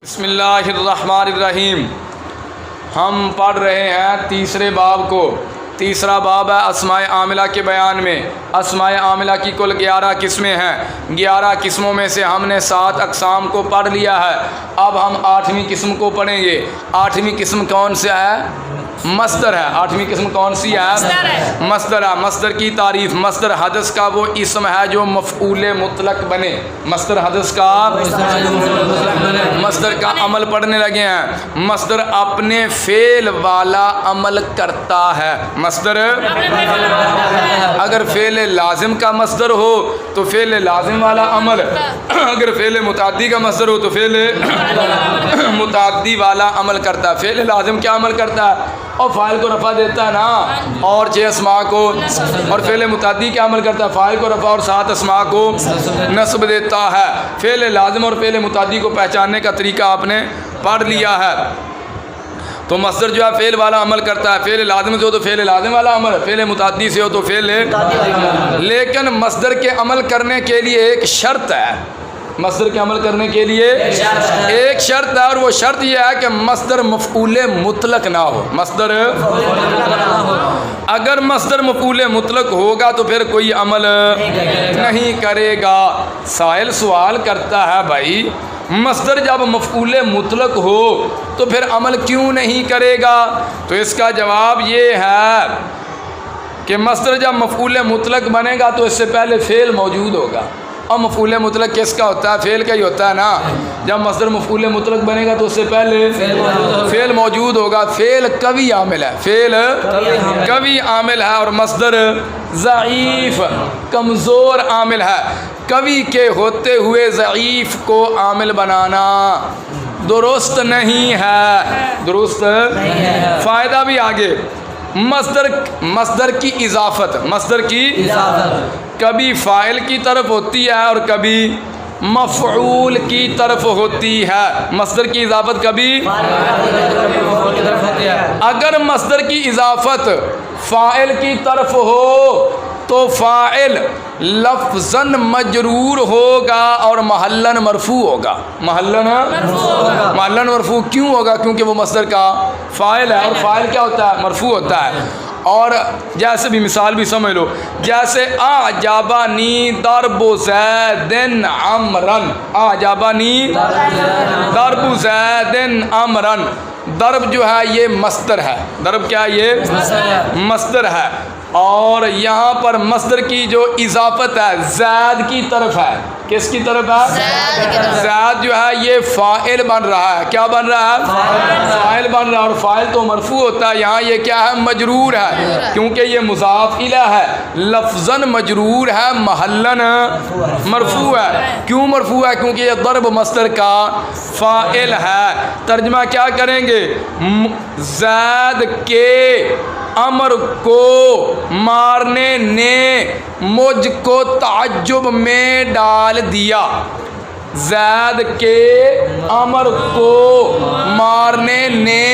بسم اللہ الرحمن الرحیم۔ ہم پڑھ رہے ہیں تیسرے باب کو۔ تیسرا باب ہے اسماء عاملہ کے بیان میں۔ اسماء عاملہ کی کل 11 قسمیں ہیں۔ 11 قسموں میں سے ہم نے 7 اقسام کو پڑھ لیا ہے۔ اب ہم 8ویں قسم کو پڑھیں گے۔ 8ویں قسم کون سے ہے؟ مصدر ہے۔ 8ویں قسم کون سی ہے؟ مصدر ہے۔ مصدر کی تعریف: مصدر حدث کا وہ اسم ہے جو مفعول مطلق بنے۔ مصدر حدث کا مصدر کا عمل پڑھنے لگے ہیں۔ مصدر اپنے فعل والا عمل کرتا ہے۔ مصدر اگر فعل لازم کا مصدر ہو تو فعل لازم والا عمل، اگر فعل متعدی کا مصدر ہو تو فعل متعدی والا عمل کرتا ہے۔ فعل لازم کیا عمل کرتا ہے؟ اور فاعل کو رفع دیتا ہے نا، اور 6 اسماء کو۔ اور فعل متعدی کیا عمل کرتا ہے؟ فاعل کو رفع اور 7 اسماء کو نصب دیتا ہے۔ فعل لازم اور فعل متعدی کو پہچاننے کا طریقہ آپ نے پڑھ لیا ہے۔ تو مصدر جو ہے فعل والا عمل کرتا ہے۔ فعل لازم سے ہو تو فعل لازم والا عمل، فعل متعدی سے ہو تو فعل، لیکن مصدر کے عمل کرنے کے لیے ایک شرط ہے۔ مصدر کے عمل کرنے کے لیے ایک شرط ہے، اور وہ شرط یہ ہے کہ مصدر مفعول مطلق نہ ہو۔ مصدر اگر مصدر مفعول مطلق ہوگا تو پھر کوئی عمل نہیں کرے گا۔ سائل سوال کرتا ہے، بھائی مصدر جب مفعول مطلق ہو تو پھر عمل کیوں نہیں کرے گا؟ تو اس کا جواب یہ ہے کہ مصدر جب مفعول مطلق بنے گا تو اس سے پہلے فعل موجود ہوگا۔ اور مفعول مطلق کس کا ہوتا ہے؟ فعل کا ہی ہوتا ہے نا۔ جب مصدر مفعول مطلق بنے گا تو اس سے پہلے فعل موجود ہوگا۔ فعل قوی عامل ہے، فعل قوی عامل ہے، اور مصدر ضعیف کمزور عامل ہے۔ قوی کے ہوتے ہوئے ضعیف کو عامل بنانا درست نہیں ہے، درست فائدہ بھی آگے۔ مصدر کی اضافت، مصدر کی کبھی فاعل کی طرف ہوتی ہے اور کبھی مفعول کی طرف ہوتی ہے۔ مصدر کی اضافت کبھی، اگر مصدر کی اضافت فاعل کی طرف ہو تو فاعل لفظاً مجرور ہوگا اور محلاً مرفوع ہوگا۔ محلاً مرفوع کیوں ہوگا؟ کیونکہ وہ مصدر کا فاعل ہے، اور فاعل کیا ہوتا ہے؟ مرفوع ہوتا ہے۔ اور جیسے بھی مثال بھی سمجھ لو، جیسے اعجبنی ضرب زید عمرا، اعجبنی ضرب زید عمرا۔ ضرب جو ہے یہ مصدر ہے۔ ضرب کیا ہے؟ یہ مصدر ہے، اور یہاں پر مصدر کی جو اضافت ہے زید کی طرف ہے۔ کس کی طرف ہے؟ زید جو ہے یہ فاعل بن رہا ہے۔ کیا بن رہا ہے؟ فاعل بن رہا ہے، اور فاعل تو مرفوع ہوتا ہے۔ یہاں یہ کیا ہے؟ مجرور ہے، کیونکہ یہ مضاف الیہ ہے۔ لفظاً مجرور ہے، محلاً مرفوع ہے۔ کیوں مرفوع ہے؟ کیونکہ یہ ضرب مصدر کا فاعل ہے۔ ترجمہ کیا کریں گے؟ زید کے امر کو مارنے نے مجھ کو تعجب میں ڈال دیا۔ زید کے امر کو مارنے نے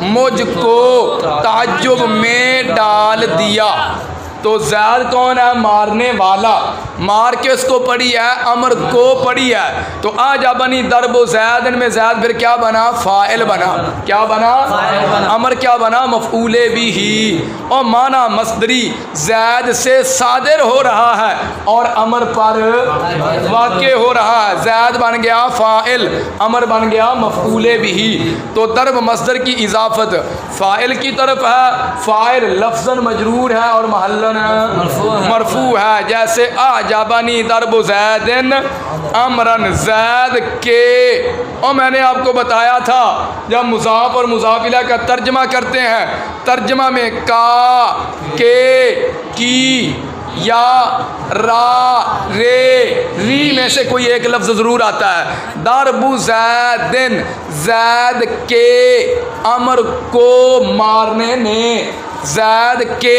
مجھ کو تعجب میں ڈال دیا۔ تو زید کون ہے؟ مارنے والا۔ مار کے اس کو پڑھی ہے، امر کو پڑھی ہے۔ تو اعجبنی ضرب زید میں زید پھر کیا بنا؟ فاعل بنا۔ کیا بنا؟ امر کیا بنا؟ مفعول بھی، اور معنی مصدری زید سے صادر ہو رہا ہے اور امر پر واقع ہو رہا ہے۔ زید بن گیا فاعل، امر بن گیا مفعول بھی۔ تو ضرب مصدر کی اضافت فاعل کی طرف ہے، فاعل لفظاً مجرور ہے اور محلاً مرفوع ہے۔ جیسے اعجبنی ضرب زید عمرا، زید کے۔ اور میں نے آپ کو بتایا تھا جب مضاف اور مضاف الیہ کا ترجمہ کرتے ہیں، ترجمہ میں کا، کے، کی، یا، را، رے، ری میں سے کوئی ایک لفظ ضرور آتا ہے۔ ضرب زید، زید کے امر کو مارنے نے، زید کے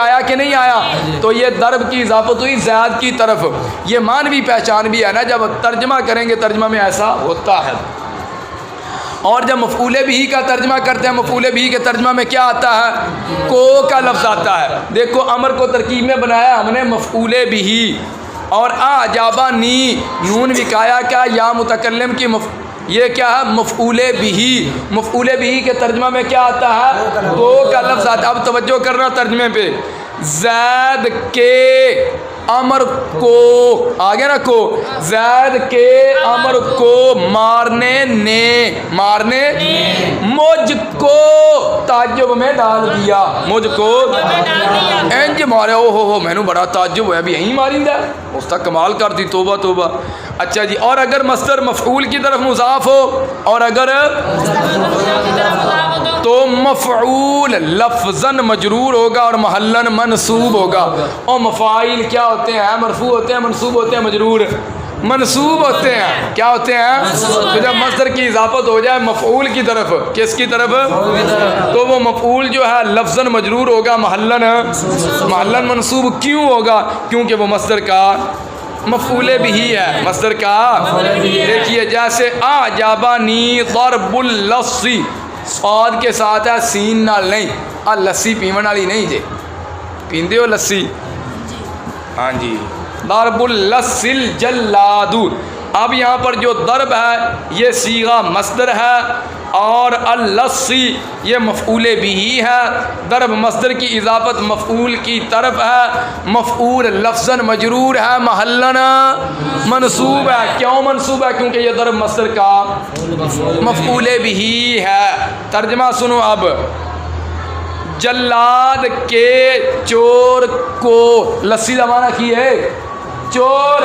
آیا کہ نہیں آیا؟ تو یہ ضرب کی اضافت ہوئی زید کی طرف۔ یہ معنوی پہچان بھی ہے نا، جب ترجمہ کریں گے ترجمہ میں ایسا ہوتا ہے۔ اور جب مفعول بھی کا ترجمہ کرتے ہیں، مفعول بھی کے ترجمہ میں کیا آتا ہے؟ کو کا لفظ آتا ہے۔ دیکھو امر کو ترکیب میں بنایا ہم نے مفعول بھی، اور اعجبنی نون وقایا کا یا متکلم کی یہ کیا ہے؟ مفعول بہی. مفعول بہی کے ترجمہ میں کیا آتا ہے؟ کو کا لفظ آتا ہے. اب توجہ کرنا ترجمے پہ. زید کے امر کو، آگے نا کو، زید کے امر کو مارنے نے، مارنے مجھ کو تعجب میں ڈال دیا، مجھ کو انج مارے. او ہو میں نے بڑا تعجب ہوا بھی یہیں ماریندا ہے، اس تک کمال کر دی. توبہ توبہ. اچھا جی، اور اگر مصدر مفعول کی طرف مضاف ہو، اور اگر تو مفعول لفظاً مجرور ہوگا اور محلاً منصوب ہوگا. اور مفاعیل کیا ہوتے ہیں؟ مرفوع ہوتے ہیں، منصوب ہوتے ہیں، مجرور منصوب ہوتے ہیں. کیا ہوتے ہیں؟ تو جب مصدر کی اضافت ہو جائے مفعول کی طرف، کس کی طرف؟ تو وہ مفعول جو ہے لفظاً مجرور ہوگا، محلاً منصوب. کیوں ہوگا؟ کیونکہ وہ مصدر کا مفعول بھی ہے، مصدر کا. دیکھیے جیسے اعجبنی ضرب اللصی، صاد کے ساتھ ہے، سین نال نہیں. لسی پیمن والی نہیں جے، پیندے ہو لسی؟ ہاں جی. ضرب اللص الجلاد. اب یہاں پر جو ضرب ہے یہ صیغہ مصدر ہے، اور اللصی یہ مفعول بھی ہے. ضرب مصدر کی اضافت مفعول کی طرف ہے، مفعول لفظاً مجرور ہے، محلاً منصوب ہے. کیوں منصوب ہے؟ کیونکہ یہ ضرب مصدر کا مفعول بھی ہے. ترجمہ سنو اب. جلاد کے چور کو، لسی کا معنی کی ہے چور،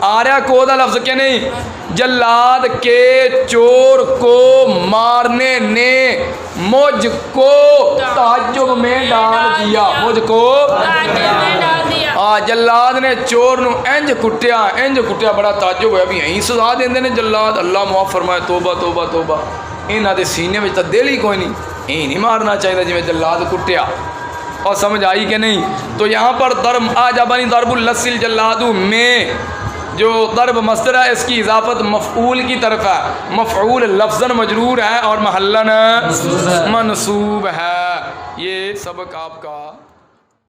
آ رہا کو دا لفظ کہ نہیں؟ جلاد کے چور کو مارنے نے مجھ کو تعجب میں ڈال دیا، مجھ کو جلاد نے چور نو انج کٹیا، بڑا تعجب ہوا بھی یہیں سزا دیندے نے جلاد. اللہ معاف فرمائے. توبہ توبہ توبہ. انہاں دے سینے میں تو دل ہی کوئی نہیں، نہیں مارنا چاہیے جی جلاد کٹیا. اور سمجھ آئی کہ نہیں؟ تو یہاں پر ضرب اعجبنی ضرب اللص الجلاد میں جو ضرب مصدر ہے اس کی اضافت مفعول کی طرف ہے، مفعول لفظاً مجرور ہے اور محلاً منصوب ہے. یہ سبق آپ کا